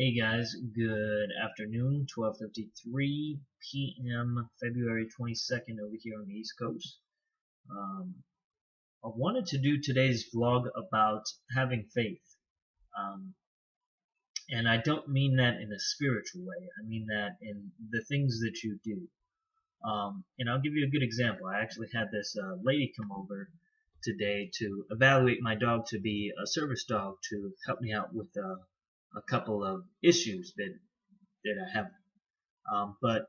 Hey guys, good afternoon. 12:53 p.m. February 22nd over here on the East Coast. Um, I wanted to do today's vlog about having faith. Um, and I don't mean that in a spiritual way. I mean that in the things that you do. And I'll give you a good example. I actually had this lady come over today to evaluate my dog to be a service dog to help me out with a couple of issues that I have. But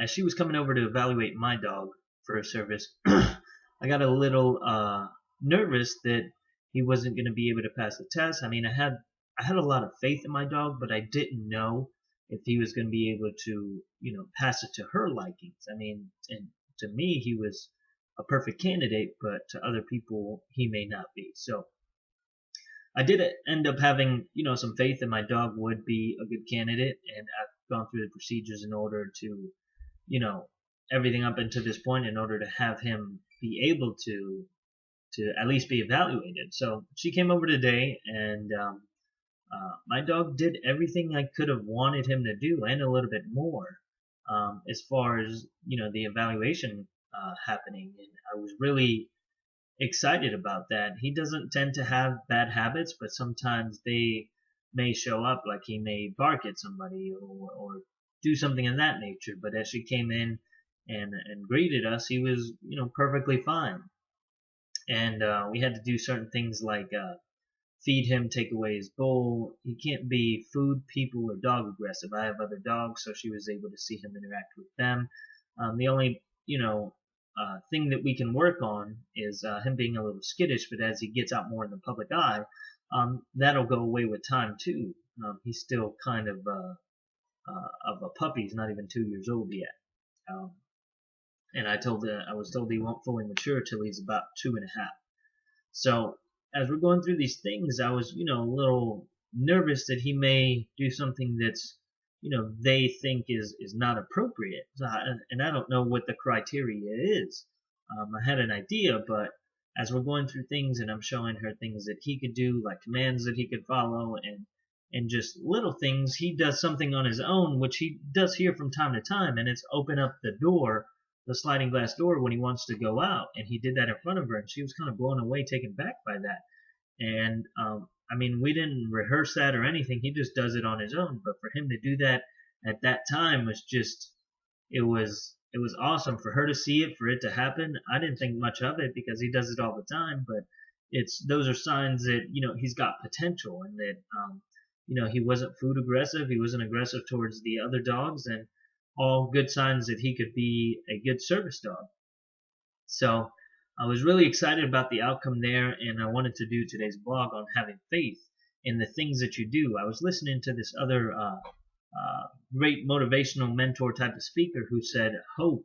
as she was coming over to evaluate my dog for her service, I got a little nervous that he wasn't going to be able to pass the test. I mean, I had a lot of faith in my dog, but I didn't know if he was going to be able to, pass it to her likings. I mean, and to me, he was a perfect candidate, but to other people, he may not be. So I did end up having, some faith that my dog would be a good candidate, and I've gone through the procedures in order to, you know, everything up until this point in order to have him be able to at least be evaluated. So she came over today, and my dog did everything I could have wanted him to do, and a little bit more, as far as the evaluation happening. And I was really excited about that. He doesn't tend to have bad habits, but sometimes they may show up, like he may bark at somebody or do something of that nature. But as she came in and greeted us, he was, perfectly fine. And we had to do certain things like feed him, take away his bowl. He can't be food, people, or dog aggressive. I have other dogs, so she was able to see him interact with them. The only, thing that we can work on is him being a little skittish, but as he gets out more in the public eye, that'll go away with time too. He's still kind of a puppy. He's not even 2 years old yet. Um, and I was told he won't fully mature till he's about 2.5. So as we're going through these things, I was, a little nervous that he may do something that's, they think is not appropriate. And I don't know what the criteria is. I had an idea, but as we're going through things and I'm showing her things that he could do, like commands that he could follow, and just little things, he does something on his own, which he does here from time to time, and it's open up the door, the sliding glass door, when he wants to go out. And he did that in front of her, and she was kind of blown away, taken back by that. And I mean, we didn't rehearse that or anything. He just does it on his own. But for him to do that at that time was just, it was awesome for her to see it, for it to happen. I didn't think much of it because he does it all the time, but those are signs that he's got potential, and that he wasn't food aggressive, he wasn't aggressive towards the other dogs, and all good signs that he could be a good service dog. So I was really excited about the outcome there, and I wanted to do today's blog on having faith in the things that you do. I was listening to this other great motivational mentor type of speaker who said hope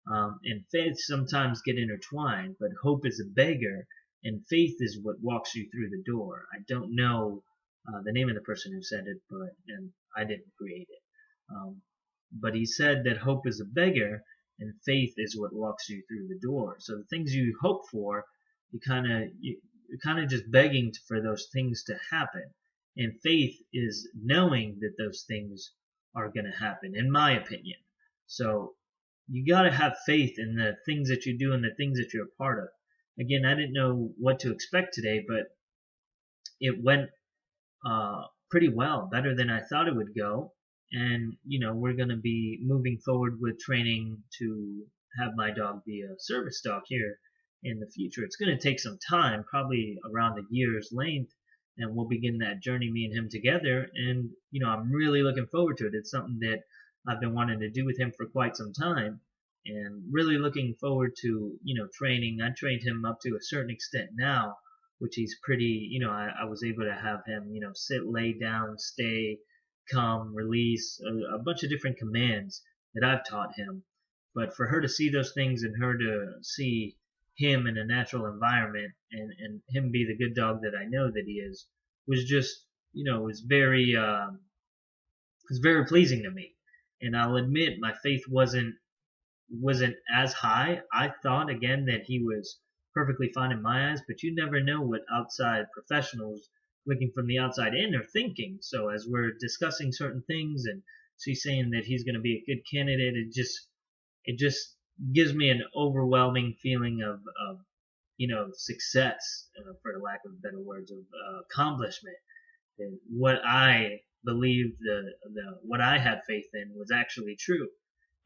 and faith sometimes get intertwined, but hope is a beggar, and faith is what walks you through the door. I don't know the name of the person who said it, and I didn't create it. But he said that hope is a beggar, and faith is what walks you through the door. So the things you hope for, you're kind of just begging for those things to happen. And faith is knowing that those things are going to happen, in my opinion. So you got to have faith in the things that you do and the things that you're a part of. Again, I didn't know what to expect today, but it went pretty well, better than I thought it would go. And we're going to be moving forward with training to have my dog be a service dog here in the future. It's going to take some time, probably around a year's length, and we'll begin that journey, me and him together. And I'm really looking forward to it. It's something that I've been wanting to do with him for quite some time, and really looking forward to training. I trained him up to a certain extent now, which he's pretty, I was able to have him sit, lay down, stay, come, release, a bunch of different commands that I've taught him. But for her to see those things, and her to see him in a natural environment, and him be the good dog that I know that he is, was just, was very pleasing to me. And I'll admit my faith wasn't as high. I thought again that he was perfectly fine in my eyes, but you never know what outside professionals looking from the outside in are thinking. So as we're discussing certain things and she's saying that he's going to be a good candidate, it just gives me an overwhelming feeling of success, for lack of better words, of accomplishment. And what I believed, what I had faith in, was actually true.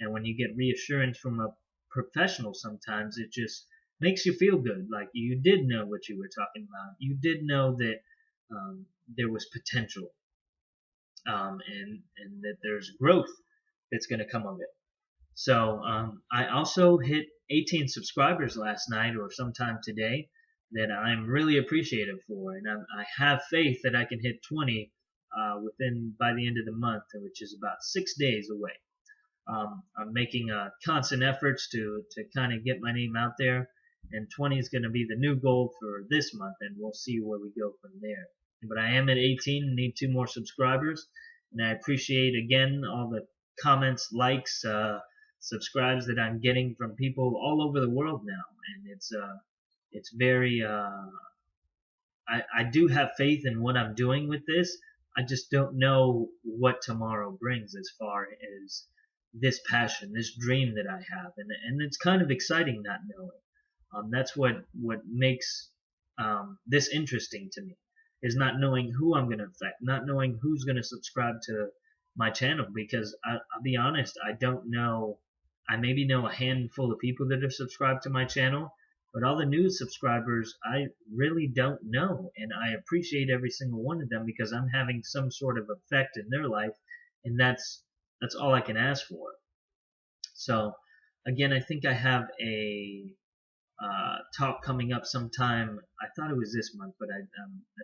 And when you get reassurance from a professional, sometimes it just makes you feel good. Like you did know what you were talking about. You did know that there was potential, and that there's growth that's going to come of it. So I also hit 18 subscribers last night or sometime today that I'm really appreciative for, and I have faith that I can hit 20 by the end of the month, which is about 6 days away. I'm making constant efforts to kind of get my name out there, and 20 is going to be the new goal for this month, and we'll see where we go from there. But I am at 18 and need 2 more subscribers, and I appreciate again all the comments, likes, subscribes that I'm getting from people all over the world now, and it's very I do have faith in what I'm doing with this. I just don't know what tomorrow brings as far as this passion, this dream that I have, and it's kind of exciting not knowing. That's what makes this interesting to me, is not knowing who I'm going to affect, not knowing who's going to subscribe to my channel, because I'll be honest, I don't know. I maybe know a handful of people that have subscribed to my channel, but all the new subscribers I really don't know, and I appreciate every single one of them because I'm having some sort of effect in their life, and that's all I can ask for. So again, I think I have a talk coming up sometime. I thought it was this month, but I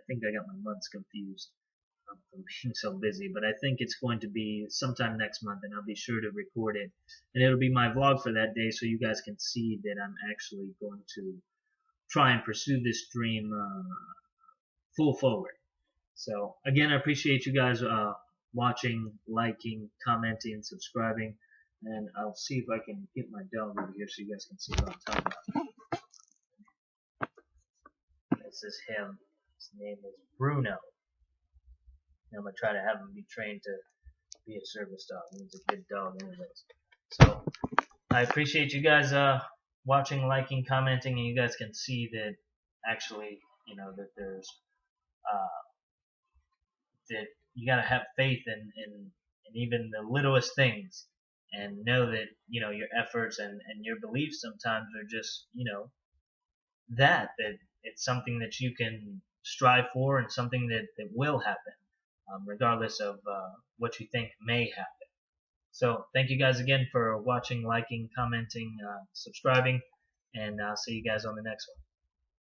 think I got my months confused from being so busy. But I think it's going to be sometime next month, and I'll be sure to record it, and it'll be my vlog for that day, so you guys can see that I'm actually going to try and pursue this dream full forward. So again, I appreciate you guys watching, liking, commenting, subscribing, and I'll see if I can get my dog over here so you guys can see what I'm talking about. This is him. His name is Bruno. I'm going to try to have him be trained to be a service dog. He's a good dog anyways. So I appreciate you guys watching, liking, commenting, and you guys can see that actually, that there's that you got to have faith in even the littlest things, and know that your efforts and your beliefs sometimes are just that it's something that you can strive for, and something that will happen, regardless of what you think may happen. So thank you guys again for watching, liking, commenting, subscribing, and I'll see you guys on the next one.